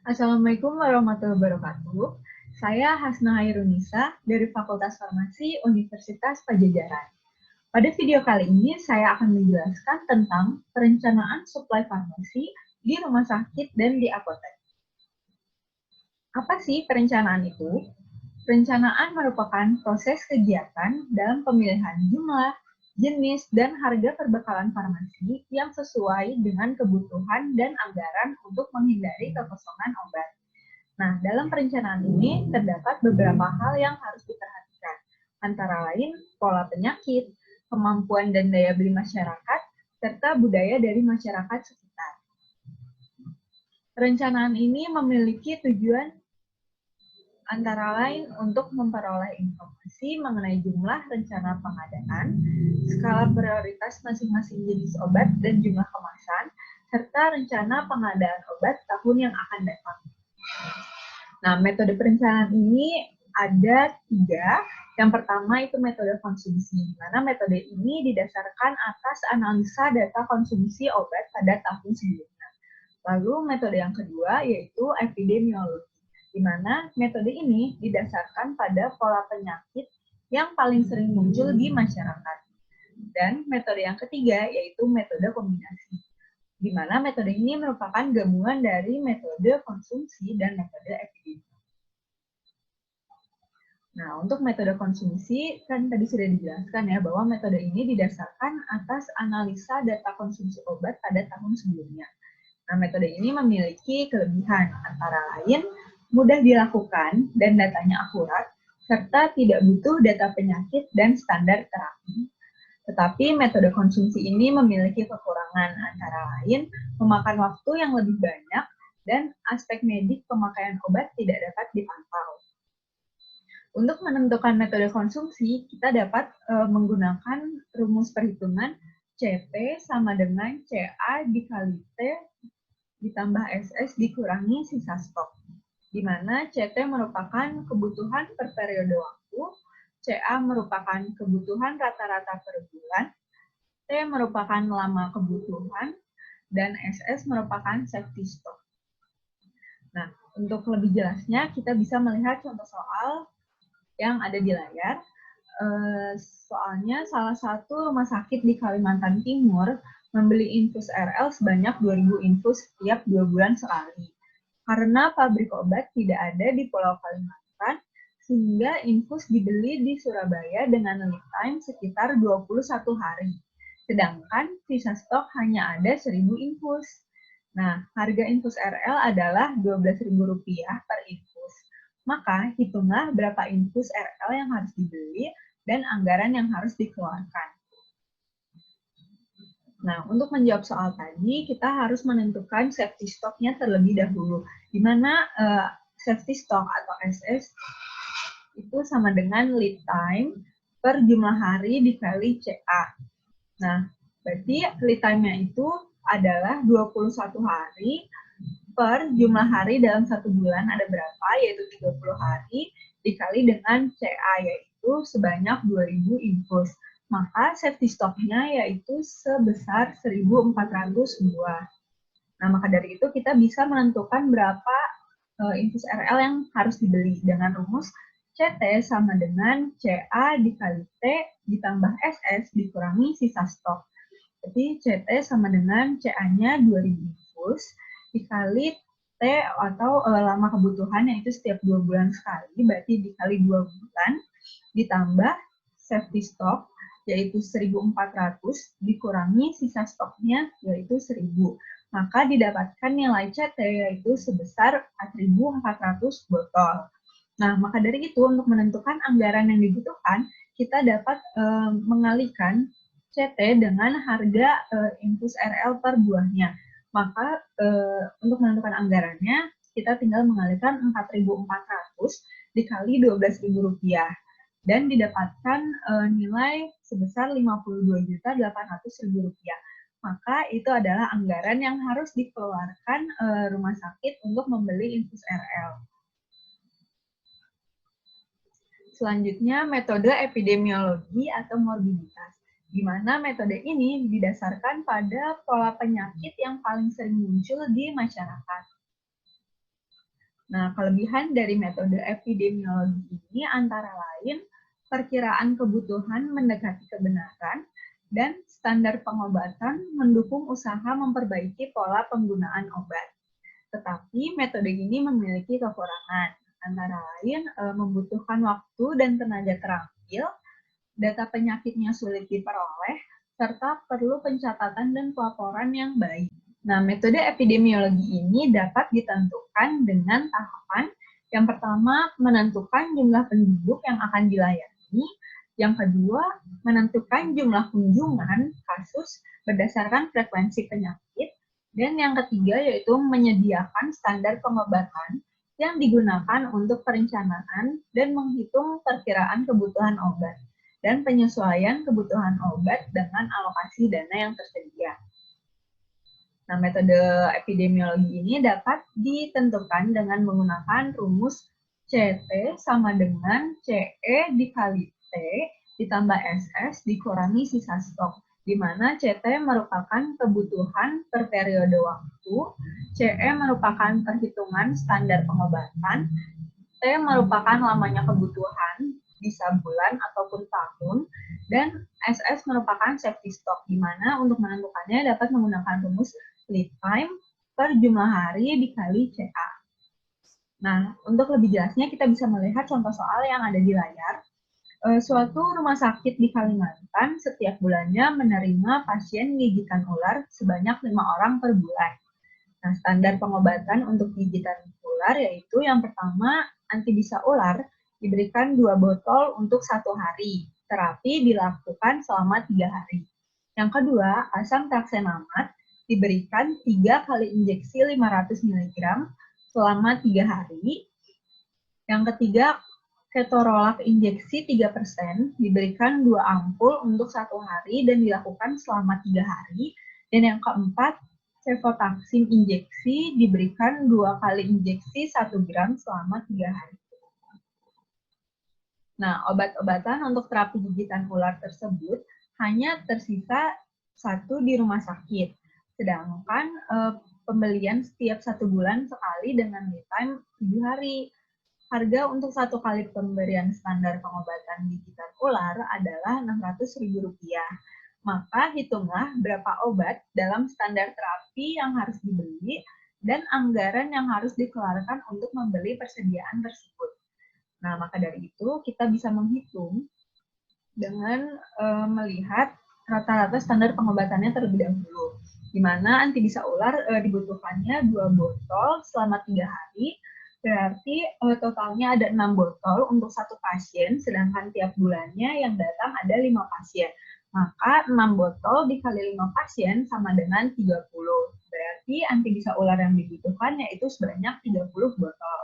Assalamualaikum warahmatullahi wabarakatuh. Saya Hasna Hairunisa dari Fakultas Farmasi Universitas Pajajaran. Pada video kali ini saya akan menjelaskan tentang perencanaan suplai farmasi di rumah sakit dan di apotek. Apa sih perencanaan itu? Perencanaan merupakan proses kegiatan dalam pemilihan jumlah, jenis, dan harga perbekalan farmasi yang sesuai dengan kebutuhan dan anggaran untuk menghindari kekosongan obat. Nah, dalam perencanaan ini terdapat beberapa hal yang harus diperhatikan, antara lain pola penyakit, kemampuan dan daya beli masyarakat, serta budaya dari masyarakat sekitar. Perencanaan ini memiliki tujuan antara lain untuk memperoleh informasi mengenai jumlah rencana pengadaan, skala prioritas masing-masing jenis obat dan jumlah kemasan, serta rencana pengadaan obat tahun yang akan datang. Nah, metode perencanaan ini ada 3. Yang pertama itu metode konsumsi, di mana metode ini didasarkan atas analisa data konsumsi obat pada tahun sebelumnya. Lalu metode yang kedua yaitu epidemiologi, di mana metode ini didasarkan pada pola penyakit yang paling sering muncul di masyarakat. Dan metode yang ketiga yaitu metode kombinasi, di mana metode ini merupakan gabungan dari metode konsumsi dan metode epidemiologi. Nah, untuk metode konsumsi, kan tadi sudah dijelaskan ya, bahwa metode ini didasarkan atas analisa data konsumsi obat pada tahun sebelumnya. Nah, metode ini memiliki kelebihan, antara lain mudah dilakukan dan datanya akurat, serta tidak butuh data penyakit dan standar terapi. Tetapi metode konsumsi ini memiliki kekurangan, antara lain memakan waktu yang lebih banyak dan aspek medik pemakaian obat tidak dapat dipantau. Untuk menentukan metode konsumsi, kita dapat menggunakan rumus perhitungan CP sama dengan CA dikali T ditambah SS dikurangi sisa stok, di mana CT merupakan kebutuhan per periode waktu, CA merupakan kebutuhan rata-rata per bulan, T merupakan lama kebutuhan, dan SS merupakan safety stock. Nah, untuk lebih jelasnya, kita bisa melihat contoh soal yang ada di layar. Soalnya salah satu rumah sakit di Kalimantan Timur membeli infus RL sebanyak 2.000 infus setiap 2 bulan sekali. Karena pabrik obat tidak ada di Pulau Kalimantan, sehingga infus dibeli di Surabaya dengan lead time sekitar 21 hari. Sedangkan sisa stok hanya ada 1.000 infus. Nah, harga infus RL adalah Rp12.000 per infus. Maka, hitunglah berapa infus RL yang harus dibeli dan anggaran yang harus dikeluarkan. Nah, untuk menjawab soal tadi, kita harus menentukan safety stock-nya terlebih dahulu, di mana safety stock atau SS itu sama dengan lead time per jumlah hari dikali CA. Nah, berarti lead time-nya itu adalah 21 hari per jumlah hari dalam 1 bulan ada berapa, yaitu 30 hari, dikali dengan CA, yaitu sebanyak 2.000 infus. Maka safety stock-nya yaitu sebesar 1.400 buah. Nah, maka dari itu kita bisa menentukan berapa infus RL yang harus dibeli dengan rumus CT sama dengan CA dikali T ditambah SS dikurangi sisa stok. Jadi CT sama dengan CA-nya 2.000 infus dikali T atau lama kebutuhan, yaitu setiap 2 bulan sekali, berarti dikali 2 bulan, ditambah safety stock, yaitu 1.400, dikurangi sisa stoknya, yaitu 1.000. Maka didapatkan nilai CT, yaitu sebesar 4.400 botol. Nah, maka dari itu, untuk menentukan anggaran yang dibutuhkan, kita dapat mengalihkan CT dengan harga infus RL per buahnya. Maka untuk menentukan anggarannya, kita tinggal mengalihkan 4.400 dikali Rp12.000 dan didapatkan nilai sebesar Rp52.800.000. Maka itu adalah anggaran yang harus dikeluarkan rumah sakit untuk membeli infus RL. Selanjutnya, metode epidemiologi atau morbiditas, di mana metode ini didasarkan pada pola penyakit yang paling sering muncul di masyarakat. Nah, kelebihan dari metode epidemiologi ini antara lain perkiraan kebutuhan mendekati kebenaran dan standar pengobatan mendukung usaha memperbaiki pola penggunaan obat. Tetapi metode ini memiliki kekurangan, antara lain membutuhkan waktu dan tenaga terampil, data penyakitnya sulit diperoleh, serta perlu pencatatan dan pelaporan yang baik. Nah, metode epidemiologi ini dapat ditentukan dengan tahapan. Yang pertama, menentukan jumlah penduduk yang akan dilayani. Yang kedua, menentukan jumlah kunjungan kasus berdasarkan frekuensi penyakit. Dan yang ketiga, yaitu menyediakan standar pengobatan yang digunakan untuk perencanaan dan menghitung perkiraan kebutuhan obat dan penyesuaian kebutuhan obat dengan alokasi dana yang tersedia. Nah, metode epidemiologi ini dapat ditentukan dengan menggunakan rumus CT sama dengan CE dikali T ditambah SS dikurangi sisa stok, di mana CT merupakan kebutuhan per periode waktu, CE merupakan perhitungan standar pengobatan, T merupakan lamanya kebutuhan, bisa bulan ataupun tahun, dan SS merupakan safety stock, di mana untuk menentukannya dapat menggunakan rumus lead time per jumlah hari dikali CA. Nah, untuk lebih jelasnya kita bisa melihat contoh soal yang ada di layar. Suatu rumah sakit di Kalimantan setiap bulannya menerima pasien gigitan ular sebanyak 5 orang per bulan. Nah, standar pengobatan untuk gigitan ular yaitu yang pertama, antibisa ular diberikan 2 botol untuk 1 hari. Terapi dilakukan selama 3 hari. Yang kedua, asam tranexamat diberikan 3 kali injeksi 500 mg selama 3 hari. Yang ketiga, ketorolac injeksi 3% diberikan 2 ampul untuk 1 hari dan dilakukan selama 3 hari. Dan yang keempat, cefotaxim injeksi diberikan 2 kali injeksi 1 gram selama 3 hari. Nah, obat-obatan untuk terapi gigitan ular tersebut hanya tersisa 1 di rumah sakit. Sedangkan pembelian setiap 1 bulan sekali dengan lead time 7 hari. Harga untuk 1 kali pemberian standar pengobatan gigitan ular adalah Rp600.000. Maka hitunglah berapa obat dalam standar terapi yang harus dibeli dan anggaran yang harus dikeluarkan untuk membeli persediaan tersebut. Nah, maka dari itu kita bisa menghitung dengan melihat rata-rata standar pengobatannya terlebih dahulu, di mana antibisa ular dibutuhkannya 2 botol selama 3 hari, berarti totalnya ada 6 botol untuk 1 pasien, sedangkan tiap bulannya yang datang ada 5 pasien. Maka 6 botol dikali 5 pasien sama dengan 30. Berarti antibisa ular yang dibutuhkan yaitu sebanyak 30 botol.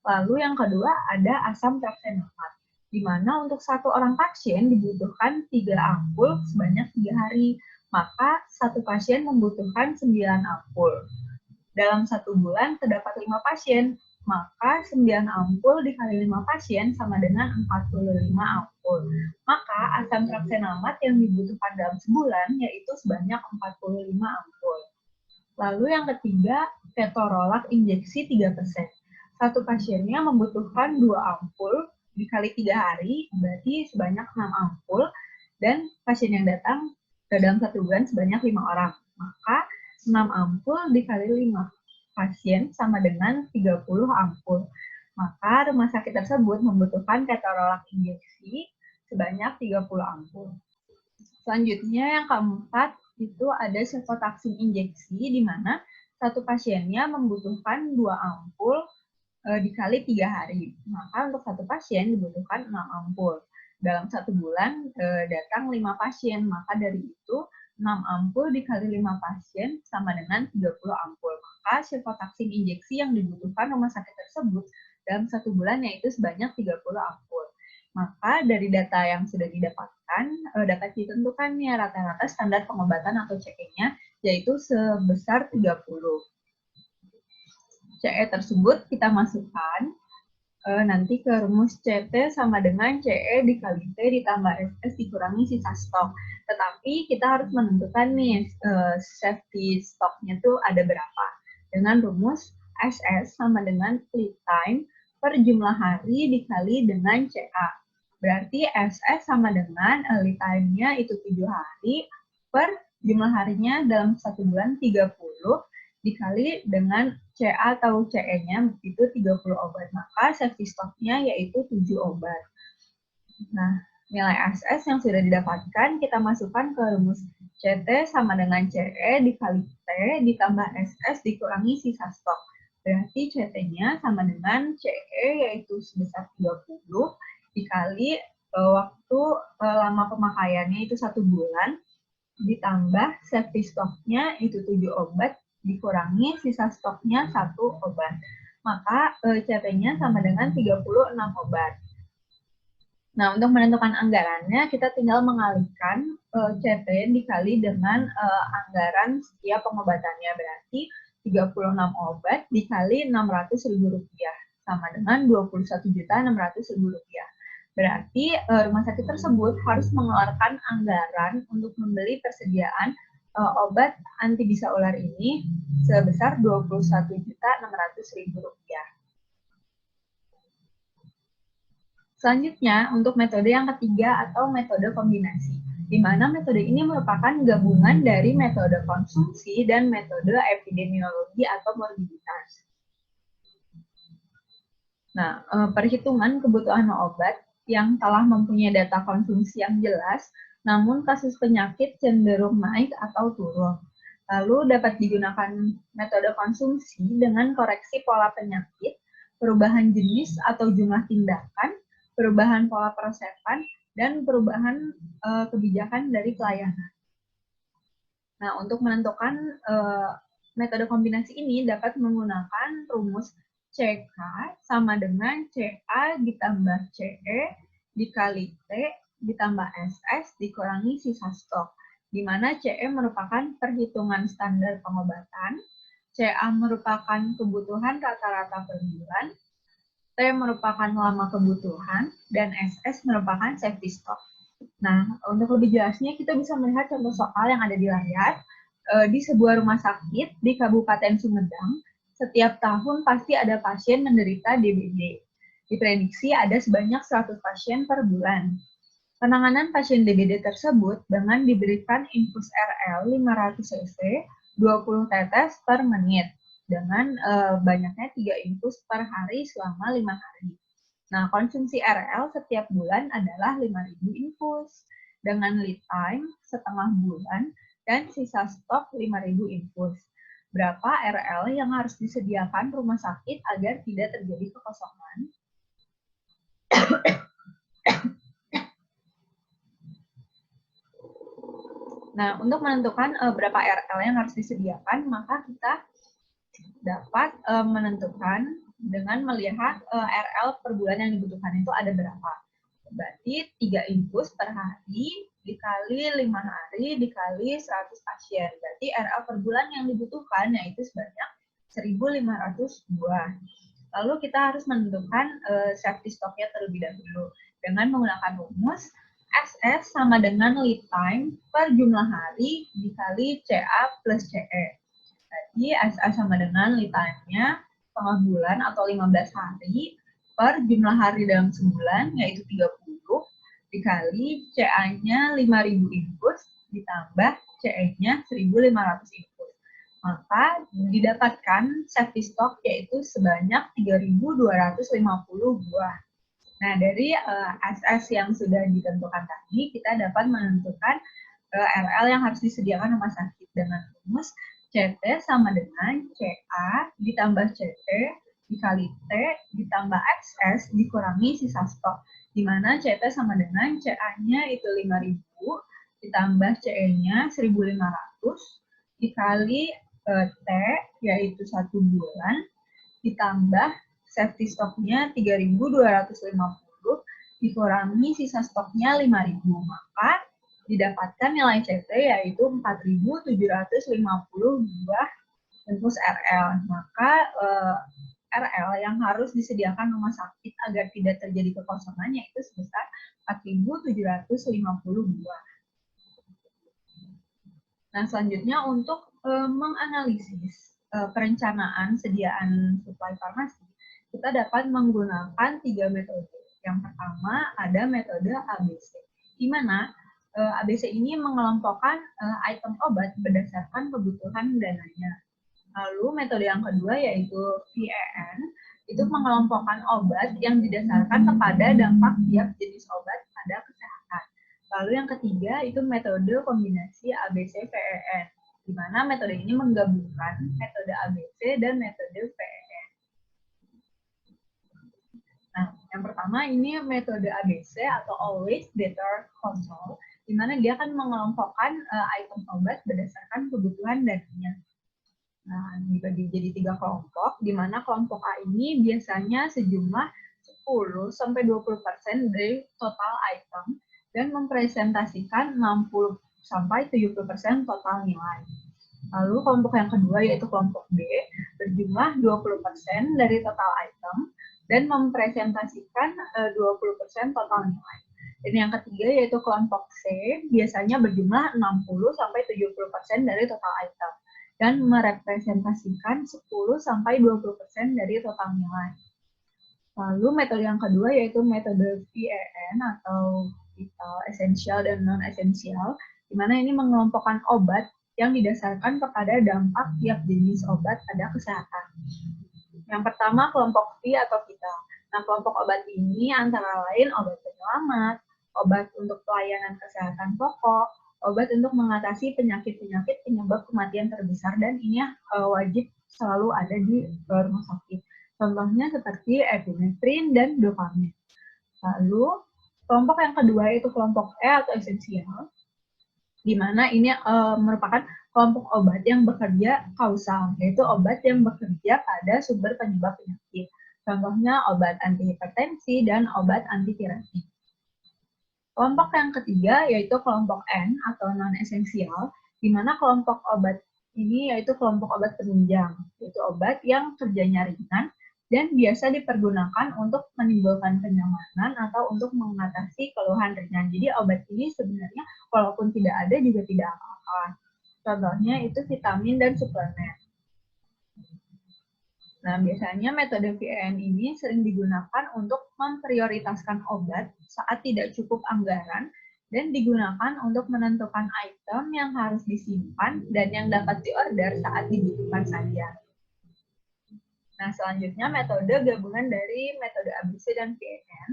Lalu yang kedua ada asam tranexamat, di mana untuk 1 orang pasien dibutuhkan 3 ampul sebanyak 3 hari. Maka 1 pasien membutuhkan 9 ampul. Dalam 1 bulan terdapat 5 pasien, maka 9 ampul dikali 5 pasien sama dengan 45 ampul. Maka asam tranexamat yang dibutuhkan dalam sebulan yaitu sebanyak 45 ampul. Lalu yang ketiga, ketorolac injeksi 3%. 1 pasiennya membutuhkan 2 ampul dikali 3 hari, berarti sebanyak 6 ampul, dan pasien yang datang dalam 1 bulan sebanyak 5 orang. Maka 6 ampul dikali 5 pasien sama dengan 30 ampul. Maka rumah sakit tersebut membutuhkan ketorolac injeksi sebanyak 30 ampul. Selanjutnya yang keempat itu ada cefotaxim injeksi, di mana 1 pasiennya membutuhkan 2 ampul dikali 3 hari. Maka untuk 1 pasien dibutuhkan 6 ampul. Dalam 1 bulan datang 5 pasien, maka dari itu 6 ampul dikali 5 pasien sama dengan 30 ampul. Maka cefotaxim injeksi yang dibutuhkan rumah sakit tersebut dalam 1 bulan yaitu sebanyak 30 ampul. Maka dari data yang sudah didapatkan, dapat ditentukan nih rata-rata standar pengobatan atau CE-nya yaitu sebesar 30. CE tersebut kita masukkan nanti ke rumus CT sama dengan CE dikali T ditambah SS dikurangi sisa stok. Tetapi kita harus menentukan nih safety stoknya tuh ada berapa. Dengan rumus SS sama dengan lead time per jumlah hari dikali dengan CA. Berarti SS sama dengan lead time-nya itu 7 hari per jumlah harinya dalam 1 bulan 30 dikali dengan CA atau CE-nya itu 30 obat. Maka safety stock-nya yaitu 7 obat. Nah, nilai SS yang sudah didapatkan kita masukkan ke rumus CT sama dengan CE dikali T ditambah SS dikurangi sisa stok. Berarti CT-nya sama dengan CE yaitu sebesar 30 dikali waktu lama pemakaiannya itu 1 bulan ditambah safety stoknya itu 7 obat dikurangi sisa stoknya 1 obat. Maka CT-nya sama dengan 36 obat. Nah, untuk menentukan anggarannya, kita tinggal mengalihkan CT dikali dengan anggaran setiap pengobatannya. Berarti 36 obat dikali Rp600.000, sama dengan Rp21.600.000. Berarti rumah sakit tersebut harus mengeluarkan anggaran untuk membeli persediaan obat anti bisa ular ini sebesar Rp21.600.000. Selanjutnya, untuk metode yang ketiga atau metode kombinasi, di mana metode ini merupakan gabungan dari metode konsumsi dan metode epidemiologi atau morbiditas. Nah, perhitungan kebutuhan obat yang telah mempunyai data konsumsi yang jelas, namun kasus penyakit cenderung naik atau turun. Lalu dapat digunakan metode konsumsi dengan koreksi pola penyakit, perubahan jenis atau jumlah tindakan, perubahan pola peresepan, dan perubahan kebijakan dari pelayanan. Nah, untuk menentukan metode kombinasi ini dapat menggunakan rumus CK sama dengan CA ditambah CE dikali T ditambah SS dikurangi sisa stok, di mana CE merupakan perhitungan standar pengobatan, CA merupakan kebutuhan rata-rata per bulan, T merupakan lama kebutuhan, dan SS merupakan safety stock. Nah, untuk lebih jelasnya kita bisa melihat contoh soal yang ada di layar. Di sebuah rumah sakit di Kabupaten Sumedang, setiap tahun pasti ada pasien menderita DBD. Diprediksi ada sebanyak 100 pasien per bulan. Penanganan pasien DBD tersebut dengan diberikan infus RL 500 cc 20 tetes per menit dengan banyaknya 3 infus per hari selama 5 hari. Nah, konsumsi RL setiap bulan adalah 5.000 infus dengan lead time setengah bulan dan sisa stok 5.000 infus. Berapa RL yang harus disediakan rumah sakit agar tidak terjadi kekosongan? Nah, untuk menentukan berapa RL yang harus disediakan, maka kita dapat menentukan dengan melihat RL per bulan yang dibutuhkan itu ada berapa. Berarti 3 infus per hari dikali 5 hari dikali 100 pasien. Berarti RL per bulan yang dibutuhkan yaitu sebanyak 1.500 buah. Lalu kita harus menentukan safety stocknya terlebih dahulu dengan menggunakan rumus SS sama dengan lead time per jumlah hari dikali CA plus CE. Jadi SS sama dengan lead time-nya setengah bulan atau 15 hari per jumlah hari dalam sebulan yaitu 30 dikali CA-nya 5.000 infus ditambah CE-nya 1.500 infus. Maka didapatkan safety stock yaitu sebanyak 3.250 buah. Nah, dari SS yang sudah ditentukan tadi, kita dapat menentukan RL yang harus disediakan rumah sakit dengan rumus CT sama dengan CA ditambah CT dikali T ditambah SS dikurangi sisa stok, di mana CT sama dengan CA-nya itu 5.000 ditambah CE-nya 1.500 dikali T yaitu 1 bulan ditambah safety stoknya 3.250 dikurangi sisa stoknya 5.000, maka didapatkan nilai CT yaitu 4.750 buah infus RL. Maka RL yang harus disediakan rumah sakit agar tidak terjadi kekosongan yaitu sebesar 4.750 buah. Nah, selanjutnya untuk menganalisis perencanaan sediaan suplai farmasi, kita dapat menggunakan 3 metode. Yang pertama ada metode ABC, di mana ABC ini mengelompokkan item obat berdasarkan kebutuhan dananya. Lalu metode yang kedua yaitu VAN, itu mengelompokkan obat yang didasarkan kepada dampak tiap jenis obat pada kesehatan. Lalu yang ketiga itu metode kombinasi ABC-VAN, di mana metode ini menggabungkan metode ABC dan metode VAN. Nah, yang pertama ini metode ABC atau Always Better Control, di mana dia akan mengelompokkan item obat berdasarkan kebutuhan dananya. Nah, dibagi jadi 3 kelompok, di mana kelompok A ini biasanya sejumlah 10-20% dari total item dan mempresentasikan 60-70% total nilai. Lalu kelompok yang kedua yaitu kelompok B berjumlah 20% dari total item dan mempresentasikan 20% total nilai. Dan yang ketiga yaitu kelompok C biasanya berjumlah 60-70% dari total item dan merepresentasikan 10-20% dari total nilai. Lalu metode yang kedua yaitu metode VAN atau vital, esensial, dan non-esensial, di mana ini mengelompokkan obat yang didasarkan kepada dampak tiap jenis obat pada kesehatan. Yang pertama kelompok V atau vital. Nah, kelompok obat ini antara lain obat penyelamat, obat untuk pelayanan kesehatan pokok, obat untuk mengatasi penyakit-penyakit penyebab kematian terbesar, dan ini wajib selalu ada di rumah sakit. Contohnya seperti epinefrin dan dopamin. Lalu, kelompok yang kedua yaitu kelompok E atau esensial, di mana ini merupakan kelompok obat yang bekerja kausal, yaitu obat yang bekerja pada sumber penyebab penyakit. Contohnya obat antihipertensi dan obat antipiratif. Kelompok yang ketiga yaitu kelompok N atau non-esensial, di mana kelompok obat ini yaitu kelompok obat penunjang, yaitu obat yang kerjanya ringan dan biasa dipergunakan untuk menimbulkan kenyamanan atau untuk mengatasi keluhan ringan. Jadi obat ini sebenarnya walaupun tidak ada juga tidak apa-apa. Contohnya itu vitamin dan suplemen. Nah, biasanya metode VAN ini sering digunakan untuk memprioritaskan obat saat tidak cukup anggaran dan digunakan untuk menentukan item yang harus disimpan dan yang dapat diorder saat dibutuhkan saja. Nah, selanjutnya metode gabungan dari metode ABC dan VAN.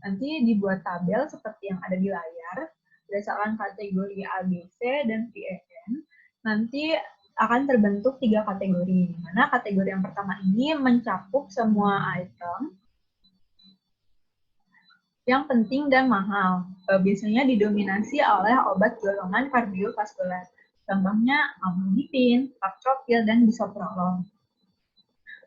Nanti dibuat tabel seperti yang ada di layar, berdasarkan kategori ABC dan VAN. Nanti akan terbentuk 3 kategori, di mana kategori yang pertama ini mencakup semua item yang penting dan mahal. Biasanya didominasi oleh obat golongan kardiovaskuler. Contohnya amlodipin, captopril, dan bisoprolol.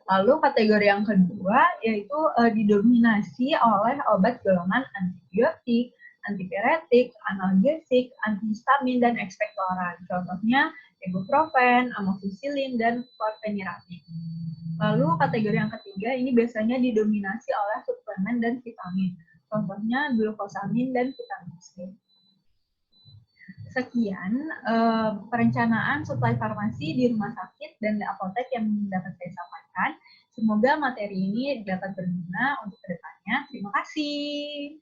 Lalu kategori yang kedua yaitu didominasi oleh obat golongan antibiotik, antipiretik, analgesik, antihistamin, dan ekspektoran. Contohnya ibuprofen, amoxicillin, dan chlorpheniramine. Lalu kategori yang ketiga ini biasanya didominasi oleh suplemen dan vitamin. Contohnya glukosamin dan vitamin C. Sekian perencanaan suplai farmasi di rumah sakit dan di apotek yang dapat saya sampaikan. Semoga materi ini dapat berguna untuk kedepannya. Terima kasih.